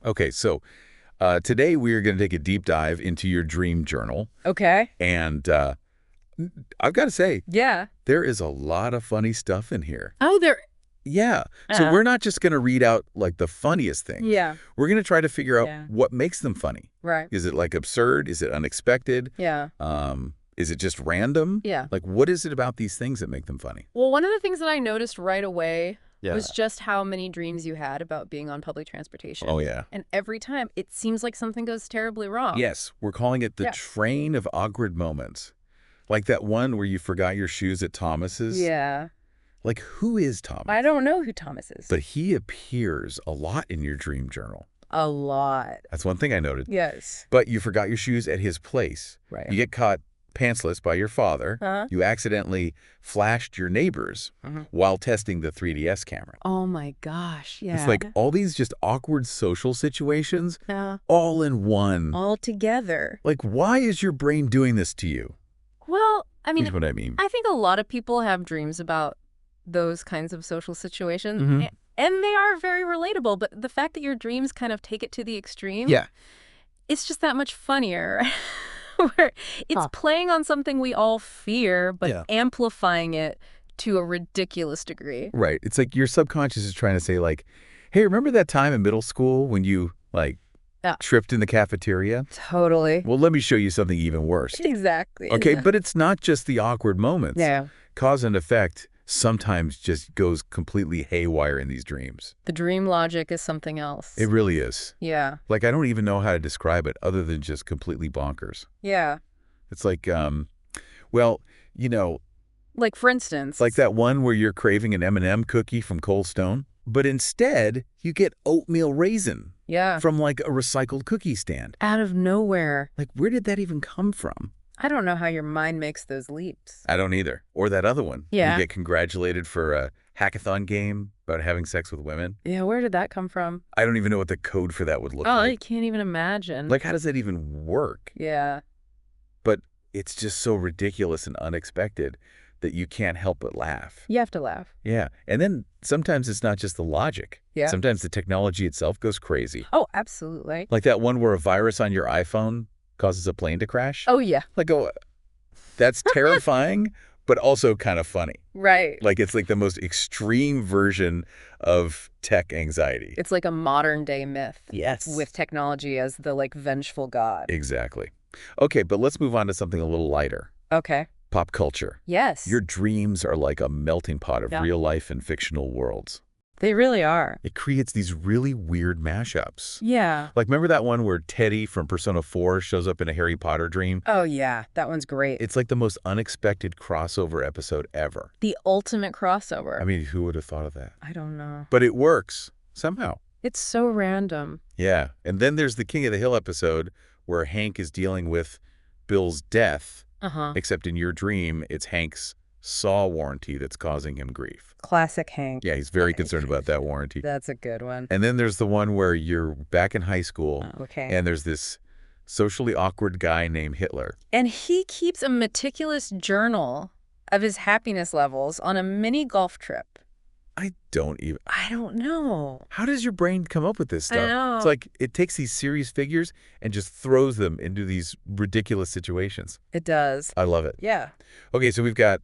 Okay, so today we are going to take a deep dive into your dream journal. Okay. And I've got to say, Yeah. there is a lot of funny stuff in here. Oh, there. Yeah. So we're not just going to read out like the funniest things. Yeah. We're going to try to figure out Yeah. what makes them funny. Right. Is it like absurd? Is it unexpected? Yeah. Is it just random? Yeah. Like, what is it about these things that make them funny? Well, one of the things that I noticed right away Yeah. was just how many dreams you had about being on public transportation. Oh, yeah. And every time it seems like something goes terribly wrong. Yes, we're calling it the Yeah. train of awkward moments. Like that one where you forgot your shoes at Thomas's. Yeah. Like, who is Thomas? I don't know who Thomas is. But he appears a lot in your dream journal. A lot. That's one thing I noted. Yes. But you forgot your shoes at his place. Right. You get caught pantsless by your father. Huh? You accidentally flashed your neighbors while testing the 3DS camera. Oh my gosh. Yeah. It's like all these just awkward social situations Yeah. all in one. All together. Like, why is your brain doing this to you? Well, I mean, Here's what I mean. I think a lot of people have dreams about those kinds of social situations. Mhm. And they are very relatable. But the fact that your dreams kind of take it to the extreme, Yeah. it's just that much funnier. Where it's playing on something we all fear, but Yeah. amplifying it to a ridiculous degree. Right. It's like your subconscious is trying to say, like, hey, remember that time in middle school when you, like, Yeah. tripped in the cafeteria? Totally. Well, let me show you something even worse. Exactly. Okay, but it's not just the awkward moments. Yeah. Cause and effect sometimes just goes completely haywire in these dreams. The dream logic is something else. It really is. Yeah. Like, I don't even know how to describe it other than just completely bonkers. Yeah. It's like, well, Like, for instance. like that one where you're craving an M&M cookie from Cold Stone, but instead you get oatmeal raisin Yeah. from like a recycled cookie stand. Out of nowhere. Like, where did that even come from? I don't know how your mind makes those leaps. I don't either. Or that other one. Yeah. You get congratulated for a hackathon game about having sex with women. Yeah, where did that come from? I don't even know what the code for that would look Oh, I like. can't even imagine. Like, how does that even work? Yeah. But it's just so ridiculous and unexpected that you can't help but laugh. You have to laugh. Yeah. And then sometimes it's not just the logic. Yeah. Sometimes the technology itself goes crazy. Oh, absolutely. Like that one where a virus on your iPhone causes a plane to crash. Oh, yeah. Like, oh, that's terrifying, but also kind of funny. Right. Like, it's like the most extreme version of tech anxiety. It's like a modern day myth. Yes. With technology as the, like, vengeful god. Exactly. Okay, but let's move on to something a little lighter. Okay. Pop culture. Yes. Your dreams are like a melting pot of Yeah. real life and fictional worlds. They really are. It creates these really weird mashups. Yeah. Like, remember that one where Teddy from Persona 4 shows up in a Harry Potter dream? Oh, yeah. That one's great. It's like the most unexpected crossover episode ever. The ultimate crossover. I mean, who would have thought of that? I don't know. But it works, somehow. It's so random. Yeah. And then there's the King of the Hill episode where Hank is dealing with Bill's death, Uh-huh. except in your dream, it's Hank's Saw warranty that's causing him grief. Classic Hank. Yeah, he's very concerned about that warranty. That's a good one. And then there's the one where you're back in high school, Okay. and there's this socially awkward guy named Hitler. And he keeps a meticulous journal of his happiness levels on a mini golf trip. I don't know. How does your brain come up with this stuff? I know. It's like it takes these serious figures and just throws them into these ridiculous situations. It does. I love it. Yeah. Okay, so we've got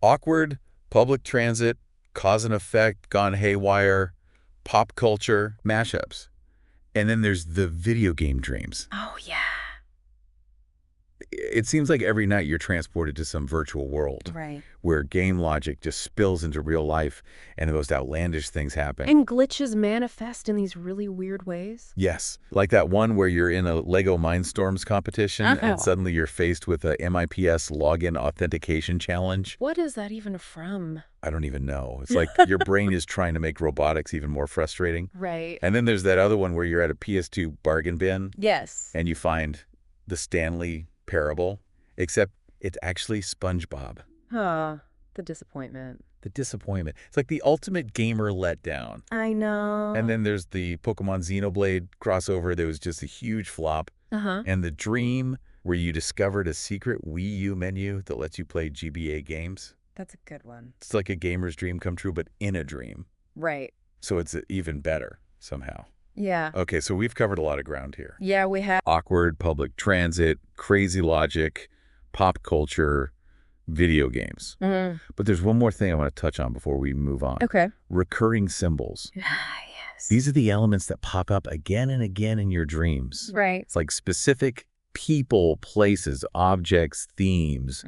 awkward, public transit, cause and effect, gone haywire, pop culture, mashups. And then there's the video game dreams. Oh, yeah. It seems like every night you're transported to some virtual world Right. where game logic just spills into real life and the most outlandish things happen. And glitches manifest in these really weird ways. Yes, like that one where you're in a Lego Mindstorms competition and suddenly you're faced with a MIPS login authentication challenge. What is that even from? I don't even know. It's like your brain is trying to make robotics even more frustrating. Right. And then there's that other one where you're at a PS2 bargain bin Yes. and you find the Stanley Parable, except it's actually SpongeBob. The disappointment. The disappointment. It's like the ultimate gamer letdown. I know. And then there's the Pokemon Xenoblade crossover that was just a huge flop. Uh-huh. And the dream where you discovered a secret Wii U menu that lets you play GBA games. That's a good one. It's like a gamer's dream come true, but in a dream. Right. So it's even better somehow. Yeah. Okay, so we've covered a lot of ground here. Yeah, we have. Awkward public transit, crazy logic, pop culture, video games. Mm. But there's one more thing I want to touch on before we move on. Okay. Recurring symbols. Yes. These are the elements that pop up again and again in your dreams. Right. It's like specific people, places, objects, themes.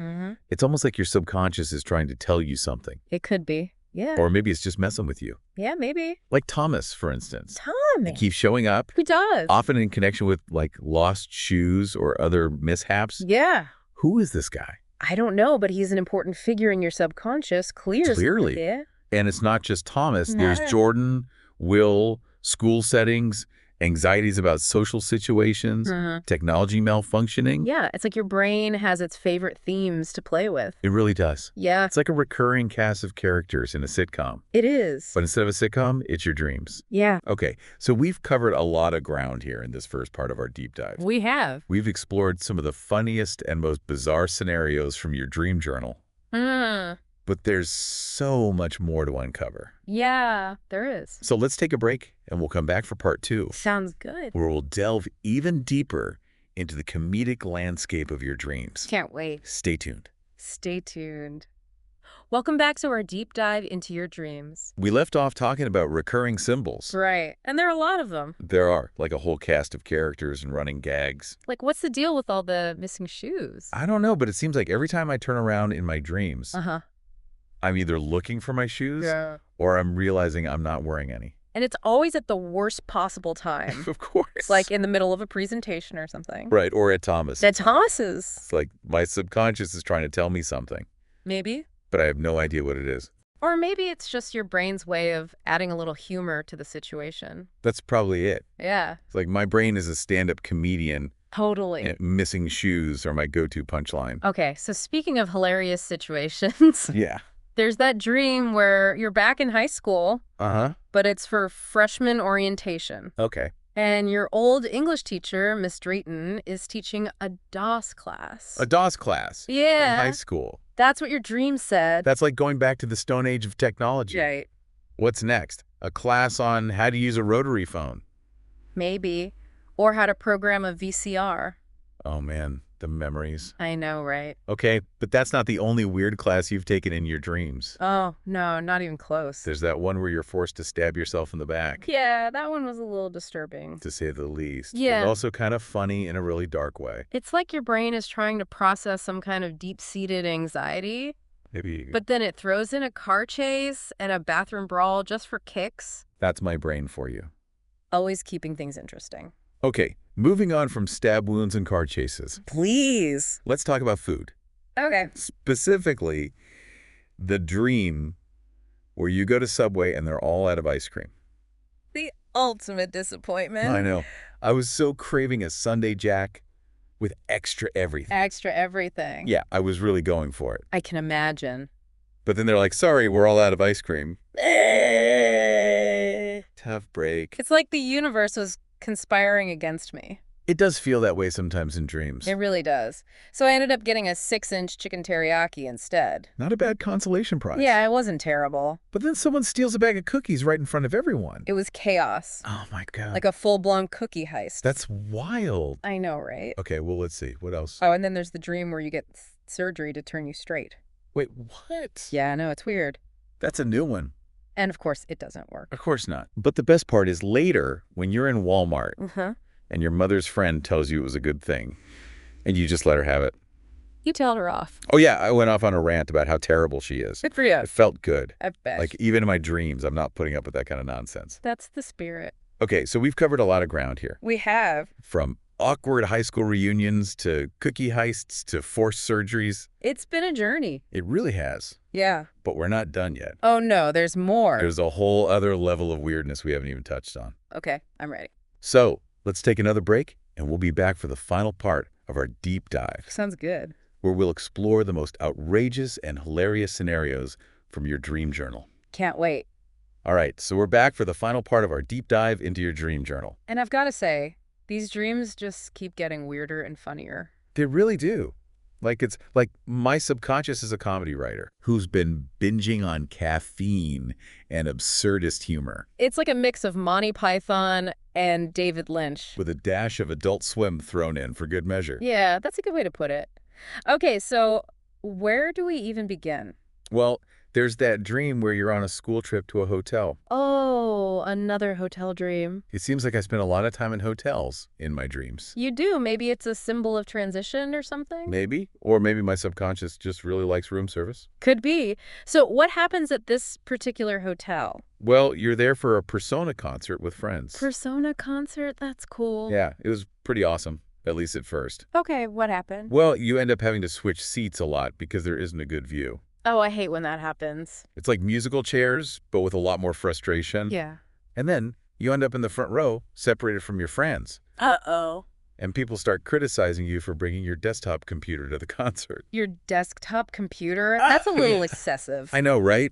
It's almost like your subconscious is trying to tell you something. It could be. Yeah. Or maybe it's just messing with you. Yeah, maybe. Like Thomas, for instance. Tommy. He keeps showing up, Who does? often in connection with like lost shoes or other mishaps. Yeah. Who is this guy? I don't know, but he's an important figure in your subconscious. Clearly. Yeah. And it's not just Thomas. No. There's Jordan, Will, school settings, anxieties about social situations, technology malfunctioning. Yeah, it's like your brain has its favorite themes to play with. It really does. Yeah, It's like a recurring cast of characters in a sitcom. it is. But instead of a sitcom, it's your dreams. Yeah, Okay, so we've covered a lot of ground here in this first part of our deep dive. we have. We've explored some of the funniest and most bizarre scenarios from your dream journal. But there's so much more to uncover. Yeah, there is. So let's take a break, and we'll come back for part 2, Sounds good. where we'll delve even deeper into the comedic landscape of your dreams. Can't wait. Stay tuned. Stay tuned. Welcome back to our deep dive into your dreams. We left off talking about recurring symbols. Right, and there are a lot of them. There are, like a whole cast of characters and running gags. Like, what's the deal with all the missing shoes? I don't know, but it seems like every time I turn around in my dreams, Uh-huh. I'm either looking for my shoes or I'm realizing I'm not wearing any. And it's always at the worst possible time. Of course. Like in the middle of a presentation or something. Right, or at Thomas. At Thomas's. It's like my subconscious is trying to tell me something, Maybe. but I have no idea what it is. Or maybe it's just your brain's way of adding a little humor to the situation. That's probably it. Yeah, It's like my brain is a stand-up comedian, totally. and missing shoes are my go-to punchline. Okay, so speaking of hilarious situations, Yeah. there's that dream where you're back in high school, Uh-huh. but it's for freshman orientation. Okay. And your old English teacher, Miss Drayton, is teaching a DOS class. A DOS class. Yeah. In high school. That's what your dream said. That's like going back to the Stone Age of technology. Right. What's next? A class on how to use a rotary phone. Maybe. Or how to program a VCR. Oh, man. The memories. I know, right? Okay, but that's not the only weird class you've taken in your dreams. Oh, no, not even close. There's that one where you're forced to stab yourself in the back. Yeah, that one was a little disturbing. To say the least. Yeah. But also kind of funny in a really dark way. It's like your brain is trying to process some kind of deep-seated anxiety, Maybe. but then it throws in a car chase and a bathroom brawl just for kicks. That's my brain for you. Always keeping things interesting. Okay, moving on from stab wounds and car chases. Please. Let's talk about food. Okay. Specifically, the dream where you go to Subway and they're all out of ice cream. The ultimate disappointment. I know. I was so craving a Sundae Jack with extra everything. Extra everything. Yeah, I was really going for it. I can imagine. But then they're like, sorry, we're all out of ice cream. Tough break. It's like the universe was conspiring against me. It does feel that way sometimes in dreams. It really does. So I ended up getting a 6-inch chicken teriyaki instead. Not a bad consolation prize. Yeah, it wasn't terrible. But then someone steals a bag of cookies right in front of everyone. It was chaos. Oh my God. Like a full-blown cookie heist. That's wild. I know, right? Okay, well, let's see. What else? Oh, and then there's the dream where you get surgery to turn you straight. Wait, what? Yeah, I know, it's weird. That's a new one. And of course, it doesn't work. Of course not. But the best part is later, when you're in Walmart Uh-huh. and your mother's friend tells you it was a good thing, and you just let her have it. You tell her off. Oh, yeah, I went off on a rant about how terrible she is. Good for you. It felt good. I bet. Like, even in my dreams, I'm not putting up with that kind of nonsense. That's the spirit. Okay, so we've covered a lot of ground here. We have. From awkward high school reunions to cookie heists to forced surgeries. It's been a journey. It really has. Yeah. But we're not done yet. Oh, no, there's more. There's a whole other level of weirdness we haven't even touched on. Okay, I'm ready. So let's take another break, and we'll be back for the final part of our deep dive, Sounds good. where we'll explore the most outrageous and hilarious scenarios from your dream journal. Can't wait. All right, so we're back for the final part of our deep dive into your dream journal. And I've got to say, these dreams just keep getting weirder and funnier. They really do. Like it's like my subconscious is a comedy writer who's been binging on caffeine and absurdist humor. It's like a mix of Monty Python and David Lynch. With a dash of Adult Swim thrown in for good measure. Yeah, that's a good way to put it. Okay, so where do we even begin? Well, there's that dream where you're on a school trip to a hotel. Oh, another hotel dream. It seems like I spend a lot of time in hotels in my dreams. You do. Maybe it's a symbol of transition or something? Maybe. Or maybe my subconscious just really likes room service. Could be. So what happens at this particular hotel? Well, you're there for a Persona concert with friends. Persona concert? That's cool. Yeah, it was pretty awesome, at least at first. Okay, what happened? Well, you end up having to switch seats a lot because there isn't a good view. Oh, I hate when that happens. It's like musical chairs, but with a lot more frustration. Yeah. And then you end up in the front row, separated from your friends. Uh-oh. And people start criticizing you for bringing your desktop computer to the concert. Your desktop computer? That's a little excessive. I know, right?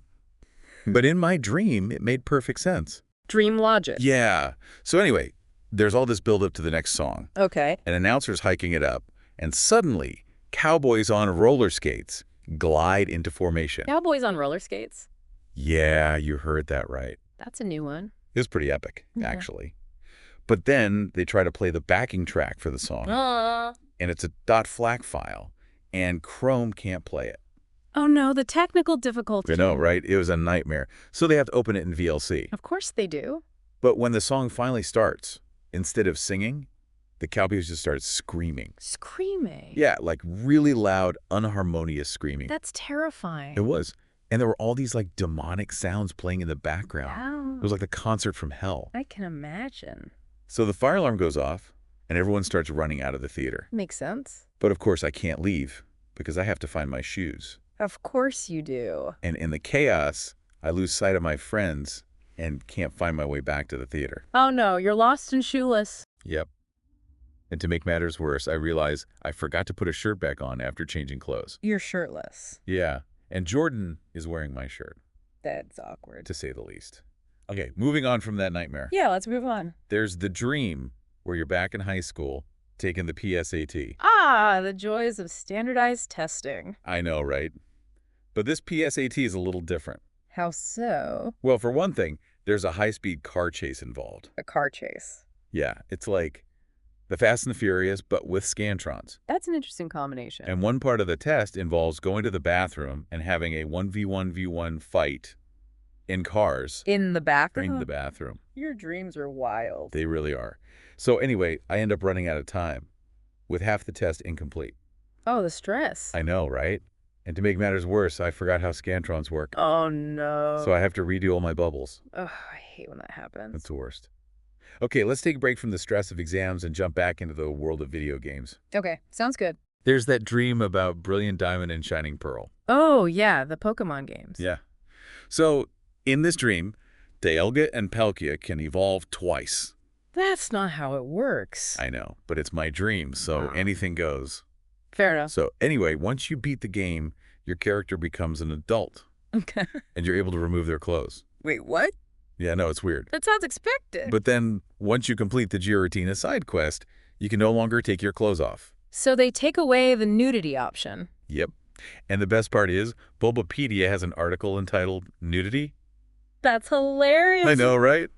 But in my dream, it made perfect sense. Dream logic. Yeah. So anyway, there's all this build-up to the next song. Okay. An announcer's hiking it up, and suddenly, cowboys on roller skates glide into formation. Cowboys on roller skates? Yeah, you heard that right. That's a new one. It was pretty epic, Yeah. actually. But then they try to play the backing track for the song, and it's a .FLAC file, and Chrome can't play it. Oh no, the technical difficulty. I know, right? It was a nightmare. So they have to open it in VLC. Of course they do. But when the song finally starts, instead of singing, the cowboys just start screaming. Screaming? Yeah, like really loud, unharmonious screaming. That's terrifying. It was. And there were all these like demonic sounds playing in the background. Wow. It was like the concert from hell. I can imagine. So the fire alarm goes off, and everyone starts running out of the theater. Makes sense. But of course I can't leave, because I have to find my shoes. Of course you do. And in the chaos, I lose sight of my friends and can't find my way back to the theater. Oh no, you're lost and shoeless. Yep. And to make matters worse, I realize I forgot to put a shirt back on after changing clothes. You're shirtless. Yeah, and Jordan is wearing my shirt, That's awkward. to say the least. Okay, moving on from that nightmare. Yeah, let's move on. There's the dream where you're back in high school, taking the PSAT. Ah, the joys of standardized testing. I know, right? But this PSAT is a little different. How so? Well, for one thing, there's a high-speed car chase involved. A car chase. Yeah, it's like the Fast and the Furious, but with Scantrons. That's an interesting combination. And one part of the test involves going to the bathroom and having a 1v1v1 fight in cars in the bathroom? in the bathroom. Your dreams are wild. They really are. So anyway, I end up running out of time with half the test incomplete. Oh, the stress. I know, right? And to make matters worse, I forgot how Scantrons work. Oh, no. So I have to redo all my bubbles. Ugh, I hate when that happens. That's the worst. Okay, let's take a break from the stress of exams and jump back into the world of video games. Okay, sounds good. There's that dream about Brilliant Diamond and Shining Pearl. Oh, yeah, the Pokemon games. Yeah. So, in this dream, Dialga and Palkia can evolve twice. That's not how it works. I know, but it's my dream, so anything goes. Fair enough. So anyway, once you beat the game, your character becomes an adult, Okay. and you're able to remove their clothes. Wait, what? Yeah, no, it's weird. That sounds expected. But then, once you complete the Giratina side quest, you can no longer take your clothes off. So they take away the nudity option. Yep. And the best part is, Bulbapedia has an article entitled Nudity. That's hilarious. I know, right?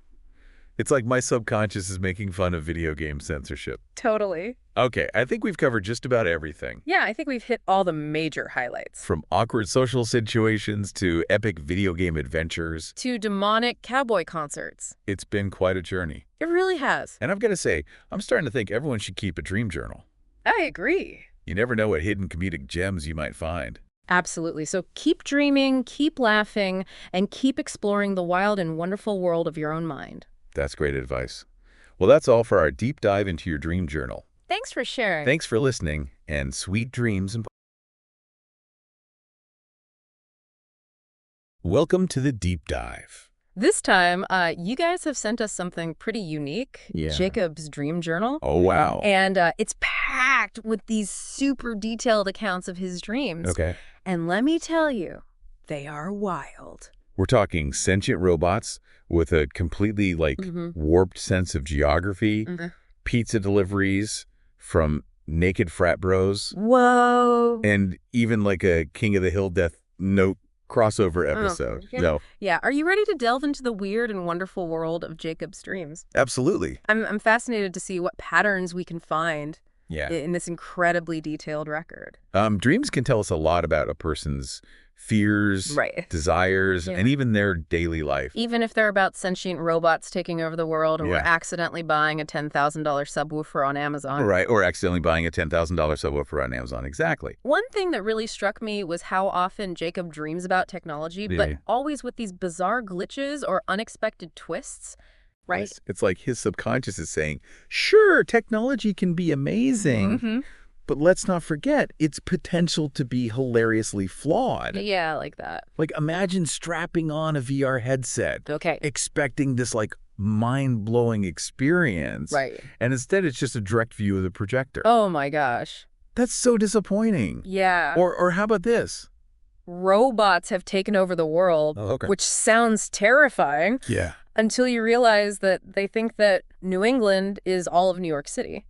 It's like my subconscious is making fun of video game censorship. Totally. Okay, I think we've covered just about everything. Yeah, I think we've hit all the major highlights. From awkward social situations to epic video game adventures. To demonic cowboy concerts. It's been quite a journey. It really has. And I've got to say, I'm starting to think everyone should keep a dream journal. I agree. You never know what hidden comedic gems you might find. Absolutely. So keep dreaming, keep laughing, and keep exploring the wild and wonderful world of your own mind. That's great advice. Well, that's all for our deep dive into your dream journal. Thanks for sharing. Thanks for listening, and sweet dreams. Welcome to the deep dive. This time, you guys have sent us something pretty unique. Yeah. Jacob's dream journal. Oh, wow. And it's packed with these super detailed accounts of his dreams. Okay. And let me tell you, they are wild. We're talking sentient robots with a completely, warped sense of geography, pizza deliveries from naked frat bros, Whoa. and even like a King of the Hill Death Note crossover Oh, episode. yeah. No, Yeah. Are you ready to delve into the weird and wonderful world of Jacob's dreams? absolutely. I'm fascinated to see what patterns we can find Yeah. in this incredibly detailed record. Dreams can tell us a lot about a person's fears, Right. desires, Yeah. and even their daily life. Even if they're about sentient robots taking over the world, or we're Yeah. accidentally buying a $10,000 subwoofer on Amazon. Right, or accidentally buying a $10,000 subwoofer on Amazon. Exactly. One thing that really struck me was how often Jacob dreams about technology, but Yeah. always with these bizarre glitches or unexpected twists, right? It's like his subconscious is saying, sure, technology can be amazing, Mm-hmm. but let's not forget its potential to be hilariously flawed. Yeah, like that. Like, imagine strapping on a VR headset, Okay. expecting this, like, mind-blowing experience. Right. And instead, it's just a direct view of the projector. Oh my gosh. That's so disappointing. Yeah. Or how about this? Robots have taken over the world, Oh, okay. which sounds terrifying Yeah. until you realize that they think that New England is all of New York City.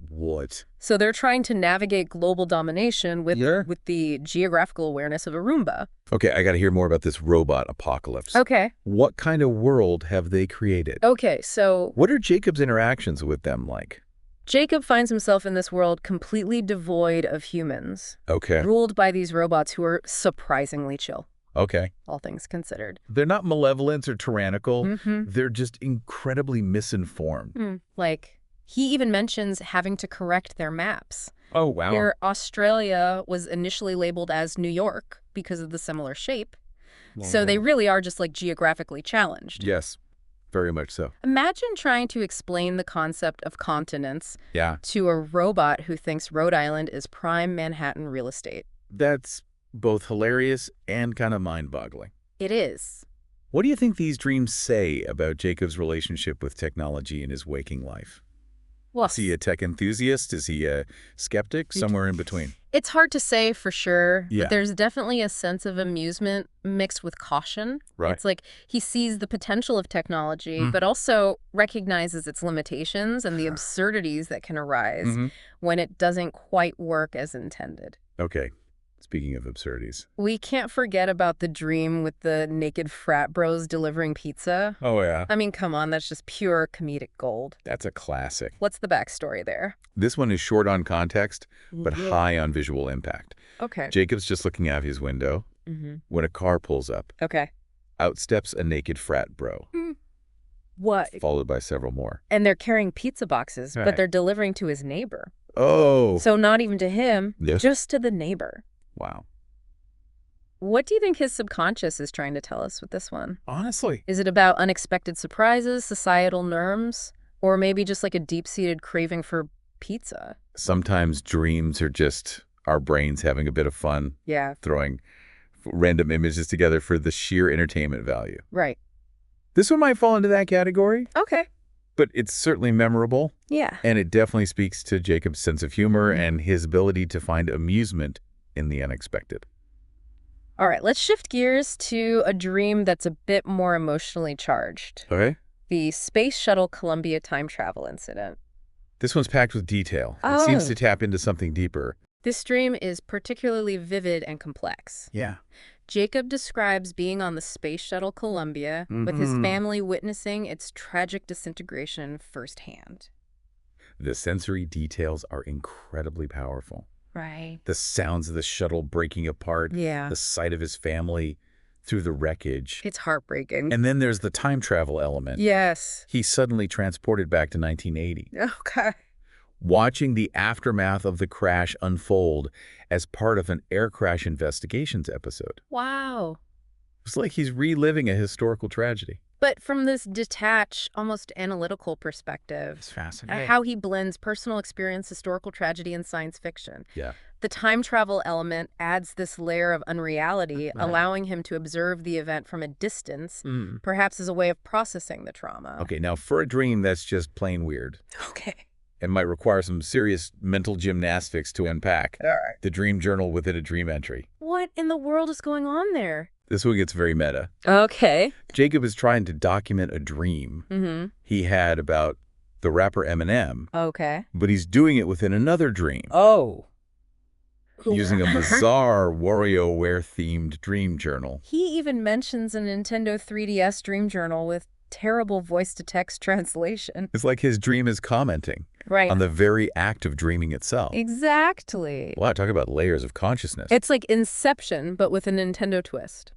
What? So they're trying to navigate global domination with Yeah. the geographical awareness of a Roomba. Okay, I got to hear more about this robot apocalypse. Okay. What kind of world have they created? Okay, so What are Jacob's interactions with them like? Jacob finds himself in this world completely devoid of humans, Okay. ruled by these robots who are surprisingly chill, Okay. all things considered. They're not malevolent or tyrannical. Mm-hmm. They're just incredibly misinformed. Like, he even mentions having to correct their maps. Oh, wow. Here, Australia was initially labeled as New York because of the similar shape. So they really are just like geographically challenged. Yes, very much so. Imagine trying to explain the concept of continents Yeah. to a robot who thinks Rhode Island is prime Manhattan real estate. That's both hilarious and kind of mind-boggling. It is. What do you think these dreams say about Jacob's relationship with technology in his waking life? Well, Is he a tech enthusiast? Is he a skeptic? Somewhere in between. it's hard to say for sure, Yeah. but there's definitely a sense of amusement mixed with caution. Right. It's like he sees the potential of technology, Mm. but also recognizes its limitations and the absurdities that can arise Mhm. when it doesn't quite work as intended. Okay. Speaking of absurdities. We can't forget about the dream with the naked frat bros delivering pizza. Oh, yeah. I mean, come on, that's just pure comedic gold. That's a classic. What's the backstory there? This one is short on context, but high on visual impact. Okay. Jacob's just looking out his window when a car pulls up. Okay. Out steps a naked frat bro, What? followed by several more. And they're carrying pizza boxes, Right. but they're delivering to his neighbor. Oh. So not even to him, Yes. just to the neighbor. Wow. What do you think his subconscious is trying to tell us with this one? Honestly. Is it about unexpected surprises, societal norms, or maybe just like a deep-seated craving for pizza? Sometimes dreams are just our brains having a bit of fun, Yeah, throwing random images together for the sheer entertainment value. right. This one might fall into that category, Okay. but it's certainly memorable, Yeah. and it definitely speaks to Jacob's sense of humor and his ability to find amusement in the unexpected. All right, let's shift gears to a dream that's a bit more emotionally charged. Okay. The Space Shuttle Columbia time travel incident. This one's packed with detail. It seems Oh. to tap into something deeper. This dream is particularly vivid and complex. Yeah. Jacob describes being on the Space Shuttle Columbia with his family witnessing its tragic disintegration firsthand. The sensory details are incredibly powerful. Right. The sounds of the shuttle breaking apart, Yeah. the sight of his family through the wreckage. It's heartbreaking. And then there's the time travel element. Yes. He's suddenly transported back to 1980, Okay. watching the aftermath of the crash unfold as part of an air crash investigations episode. Wow. It's like he's reliving a historical tragedy. But from this detached, almost analytical perspective, It's fascinating. how he blends personal experience, historical tragedy, and science fiction. Yeah. The time travel element adds this layer of unreality, allowing him to observe the event from a distance, perhaps as a way of processing the trauma. Okay, now for a dream that's just plain weird Okay. and might require some serious mental gymnastics to unpack, All right. the dream journal within a dream entry. What in the world is going on there? This one gets very meta. Okay. Jacob is trying to document a dream he had about the rapper Eminem, Okay. but he's doing it within another dream, Oh. using a bizarre WarioWare-themed dream journal. He even mentions a Nintendo 3DS Dream Journal with terrible voice-to-text translation. It's like his dream is commenting Right. on the very act of dreaming itself. Exactly. Wow, talk about layers of consciousness. It's like Inception, but with a Nintendo twist.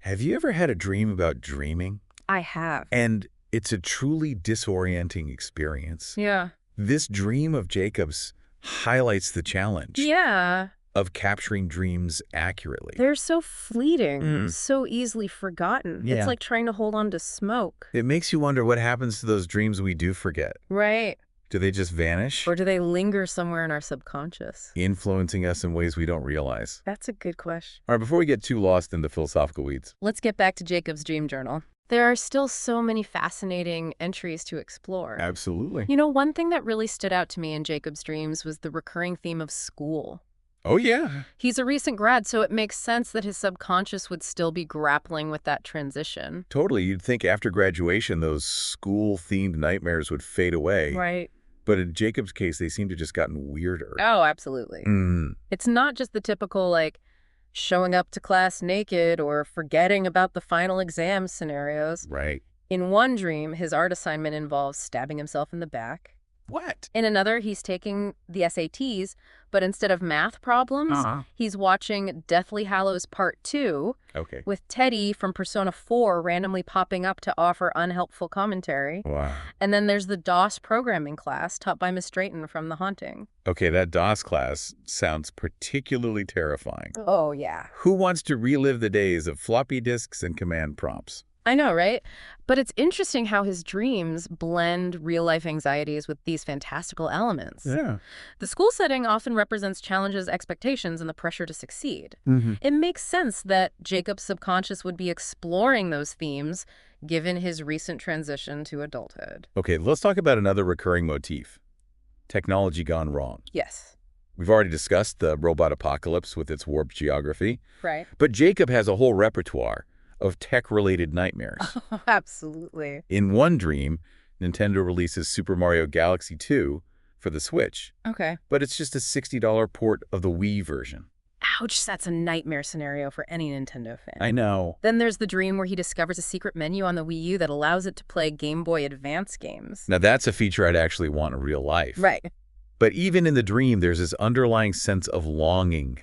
Have you ever had a dream about dreaming? I have. And it's a truly disorienting experience. Yeah. This dream of Jacob's highlights the challenge Yeah. of capturing dreams accurately. They're so fleeting, so easily forgotten. Yeah. It's like trying to hold on to smoke. It makes you wonder what happens to those dreams we do forget. Right. Do they just vanish? Or do they linger somewhere in our subconscious? Influencing us in ways we don't realize. That's a good question. All right, before we get too lost in the philosophical weeds. Let's get back to Jacob's dream journal. There are still so many fascinating entries to explore. Absolutely. You know, one thing that really stood out to me in Jacob's dreams was the recurring theme of school. Oh, yeah. He's a recent grad, so it makes sense that his subconscious would still be grappling with that transition. Totally. You'd think after graduation, those school-themed nightmares would fade away. Right. But in Jacob's case, they seem to have just gotten weirder. Oh, absolutely. It's not just the typical, like, showing up to class naked or forgetting about the final exam scenarios. Right. In one dream, his art assignment involves stabbing himself in the back. What? In another, he's taking the SATs, but instead of math problems, he's watching Deathly Hallows Part 2 with Teddy from Persona 4 randomly popping up to offer unhelpful commentary. Wow. And then there's the DOS programming class taught by Miss Drayton from The Haunting. Okay, that DOS class sounds particularly terrifying. Oh, yeah. Who wants to relive the days of floppy disks and command prompts? I know, right? But it's interesting how his dreams blend real-life anxieties with these fantastical elements. Yeah. The school setting often represents challenges, expectations, and the pressure to succeed. It makes sense that Jacob's subconscious would be exploring those themes given his recent transition to adulthood. Okay, let's talk about another recurring motif. Technology gone wrong. Yes. We've already discussed the robot apocalypse with its warped geography. Right. But Jacob has a whole repertoire of tech-related nightmares. Absolutely. In one dream, Nintendo releases Super Mario Galaxy 2 for the Switch, Okay. but it's just a $60 port of the Wii version. Ouch, that's a nightmare scenario for any Nintendo fan. I know. Then there's the dream where he discovers a secret menu on the Wii U that allows it to play Game Boy Advance games. Now that's a feature I'd actually want in real life. Right. But even in the dream, there's this underlying sense of longing,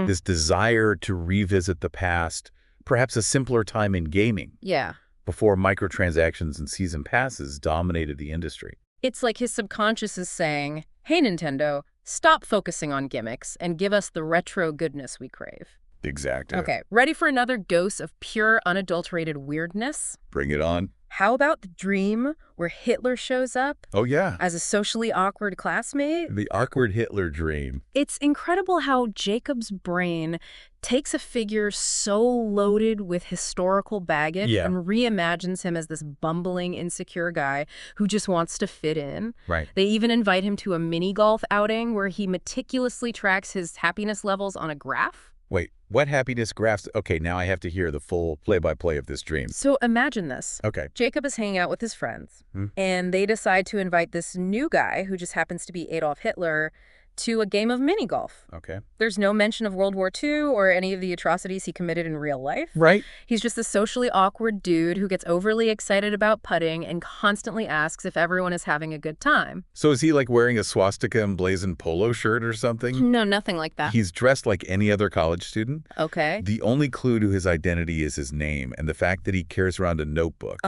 this desire to revisit the past, perhaps a simpler time in gaming. Yeah. Before microtransactions and season passes dominated the industry. It's like his subconscious is saying, hey, Nintendo, stop focusing on gimmicks and give us the retro goodness we crave. Exactly. Okay, ready for another dose of pure, unadulterated weirdness? Bring it on. How about the dream where Hitler shows up Oh, yeah. as a socially awkward classmate? The awkward Hitler dream. It's incredible how Jacob's brain takes a figure so loaded with historical baggage and reimagines him as this bumbling, insecure guy who just wants to fit in. Right. They even invite him to a mini golf outing where he meticulously tracks his happiness levels on a graph. Wait, what happiness graphs? Okay, now I have to hear the full play-by-play of this dream. So imagine this. Okay. Jacob is hanging out with his friends, and they decide to invite this new guy, who just happens to be Adolf Hitler, to a game of mini golf. Okay. There's no mention of World War II or any of the atrocities he committed in real life. Right. He's just a socially awkward dude who gets overly excited about putting and constantly asks if everyone is having a good time. So is he like wearing a swastika emblazoned polo shirt or something? No, nothing like that. He's dressed like any other college student. Okay. The only clue to his identity is his name and the fact that he carries around a notebook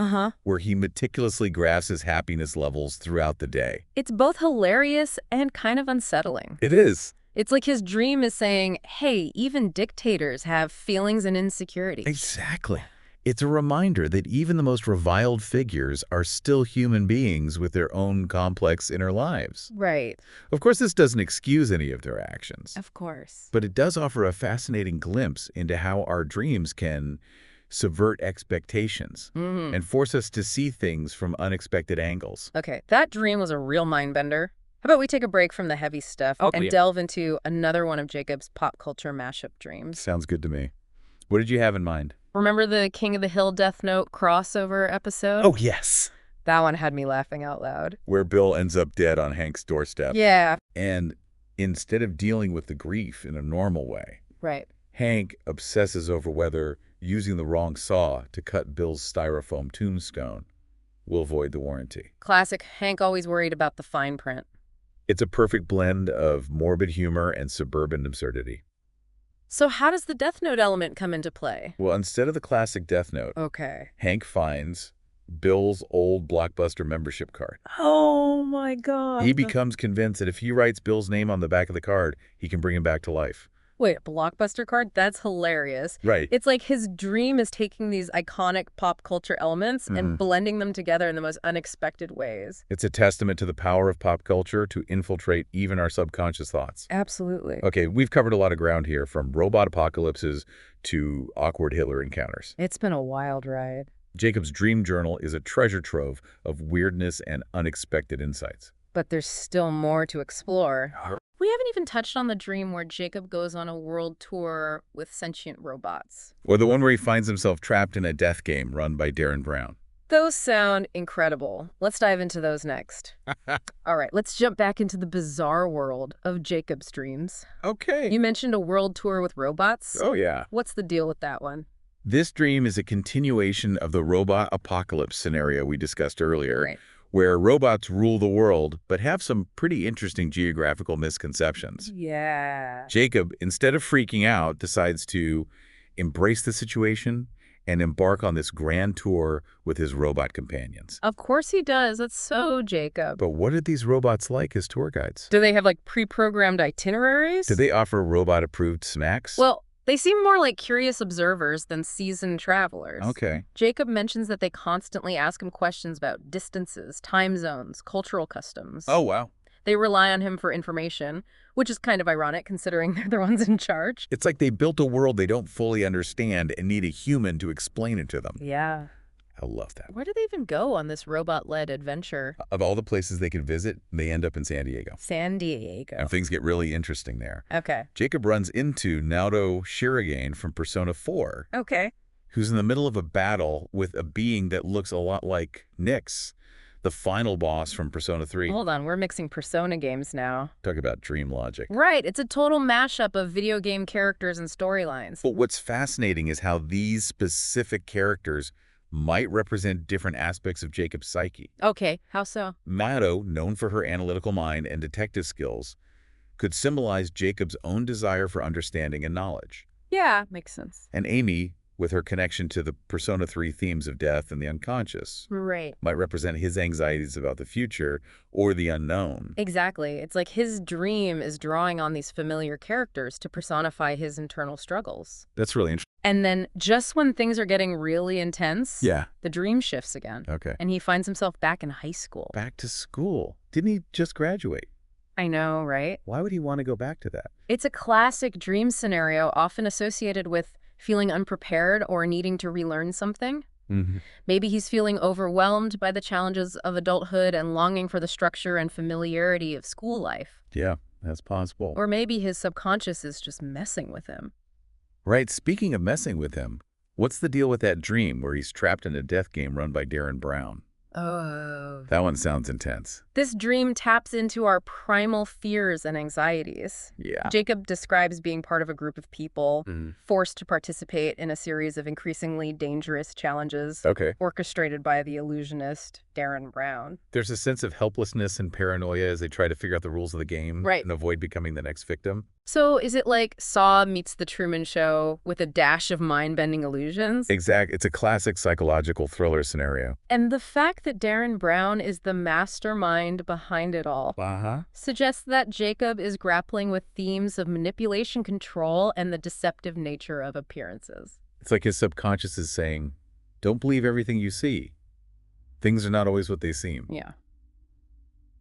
where he meticulously graphs his happiness levels throughout the day. It's both hilarious and kind of unsettling. It is. It's like his dream is saying, hey, even dictators have feelings and insecurities. Exactly. It's a reminder that even the most reviled figures are still human beings with their own complex inner lives. Right. Of course, this doesn't excuse any of their actions, Of course. but it does offer a fascinating glimpse into how our dreams can subvert expectations and force us to see things from unexpected angles. Okay, that dream was a real mind bender. How about we take a break from the heavy stuff and delve into another one of Jacob's pop culture mashup dreams? Sounds good to me. What did you have in mind? Remember the King of the Hill Death Note crossover episode? Oh, yes. That one had me laughing out loud. Where Bill ends up dead on Hank's doorstep. Yeah. And instead of dealing with the grief in a normal way, Right. Hank obsesses over whether using the wrong saw to cut Bill's styrofoam tombstone will void the warranty. Classic. Hank always worried about the fine print. It's a perfect blend of morbid humor and suburban absurdity. So how does the Death Note element come into play? Well, instead of the classic Death Note, Okay. Hank finds Bill's old Blockbuster membership card. Oh, my God. He becomes convinced that if he writes Bill's name on the back of the card, he can bring him back to life. Wait, a Blockbuster card? That's hilarious. Right. It's like his dream is taking these iconic pop culture elements and blending them together in the most unexpected ways. It's a testament to the power of pop culture to infiltrate even our subconscious thoughts. Absolutely. Okay, we've covered a lot of ground here, from robot apocalypses to awkward Hitler encounters. It's been a wild ride. Jacob's dream journal is a treasure trove of weirdness and unexpected insights. But there's still more to explore. We haven't even touched on the dream where Jacob goes on a world tour with sentient robots. Or the one where he finds himself trapped in a death game run by Darren Brown. Those sound incredible. Let's dive into those next. All right, let's jump back into the bizarre world of Jacob's dreams. Okay. You mentioned a world tour with robots. Oh, yeah. What's the deal with that one? This dream is a continuation of the robot apocalypse scenario we discussed earlier, Right. where robots rule the world but have some pretty interesting geographical misconceptions. Yeah. Jacob, instead of freaking out, decides to embrace the situation and embark on this grand tour with his robot companions. Of course he does. That's so Jacob. But what are these robots like as tour guides? Do they have like pre-programmed itineraries? Do they offer robot-approved snacks? Well, they seem more like curious observers than seasoned travelers. Okay. Jacob mentions that they constantly ask him questions about distances, time zones, cultural customs. Oh, wow. They rely on him for information, which is kind of ironic considering they're the ones in charge. It's like they built a world they don't fully understand and need a human to explain it to them. Yeah. I love that. Where do they even go on this robot-led adventure? Of all the places they could visit, they end up in San Diego. San Diego. And things get really interesting there. Okay. Jacob runs into Naoto Shirogane from Persona 4, Okay. who's in the middle of a battle with a being that looks a lot like Nyx, the final boss from Persona 3. Hold on, we're mixing Persona games now. Talk about dream logic. Right, it's a total mashup of video game characters and storylines. But what's fascinating is how these specific characters might represent different aspects of Jacob's psyche. Okay, how so? Naoto, known for her analytical mind and detective skills, could symbolize Jacob's own desire for understanding and knowledge. Yeah, makes sense. And Amy, with her connection to the Persona 3 themes of death and the unconscious, Right. might represent his anxieties about the future or the unknown. Exactly. It's like his dream is drawing on these familiar characters to personify his internal struggles. That's really interesting. And then just when things are getting really intense, Yeah. the dream shifts again. Okay. And he finds himself back in high school. Back to school. Didn't he just graduate? I know, right? Why would he want to go back to that? It's a classic dream scenario often associated with feeling unprepared or needing to relearn something. Maybe he's feeling overwhelmed by the challenges of adulthood and longing for the structure and familiarity of school life. Yeah, that's possible. Or maybe his subconscious is just messing with him. Right, speaking of messing with him, what's the deal with that dream where he's trapped in a death game run by Darren Brown? Oh. That one sounds intense. This dream taps into our primal fears and anxieties. Yeah. Jacob describes being part of a group of people, forced to participate in a series of increasingly dangerous challenges, Okay. orchestrated by the illusionist Darren Brown. There's a sense of helplessness and paranoia as they try to figure out the rules of the game and avoid becoming the next victim. So is it like Saw meets The Truman Show with a dash of mind-bending illusions? Exact. It's a classic psychological thriller scenario. And the fact that Darren Brown is the mastermind behind it all suggests that Jacob is grappling with themes of manipulation, control, and the deceptive nature of appearances. It's like his subconscious is saying, don't believe everything you see. Things are not always what they seem. Yeah.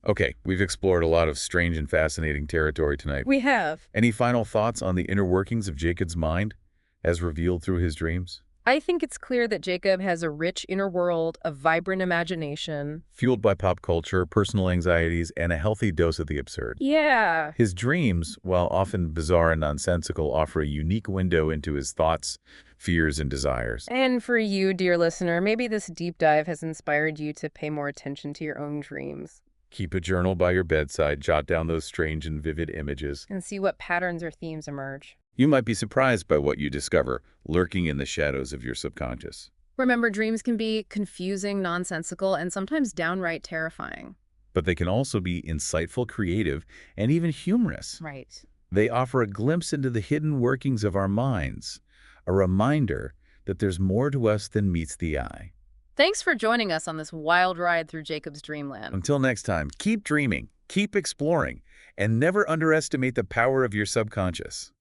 Okay, we've explored a lot of strange and fascinating territory tonight. We have. Any final thoughts on the inner workings of Jacob's mind as revealed through his dreams? I think it's clear that Jacob has a rich inner world, a vibrant imagination. Fueled by pop culture, personal anxieties, and a healthy dose of the absurd. Yeah. His dreams, while often bizarre and nonsensical, offer a unique window into his thoughts, fears, and desires. And for you, dear listener, maybe this deep dive has inspired you to pay more attention to your own dreams. Keep a journal by your bedside, jot down those strange and vivid images, and see what patterns or themes emerge. You might be surprised by what you discover lurking in the shadows of your subconscious. Remember, dreams can be confusing, nonsensical, and sometimes downright terrifying. But they can also be insightful, creative, and even humorous. Right. They offer a glimpse into the hidden workings of our minds, a reminder that there's more to us than meets the eye. Thanks for joining us on this wild ride through Jacob's dreamland. Until next time, keep dreaming, keep exploring, and never underestimate the power of your subconscious.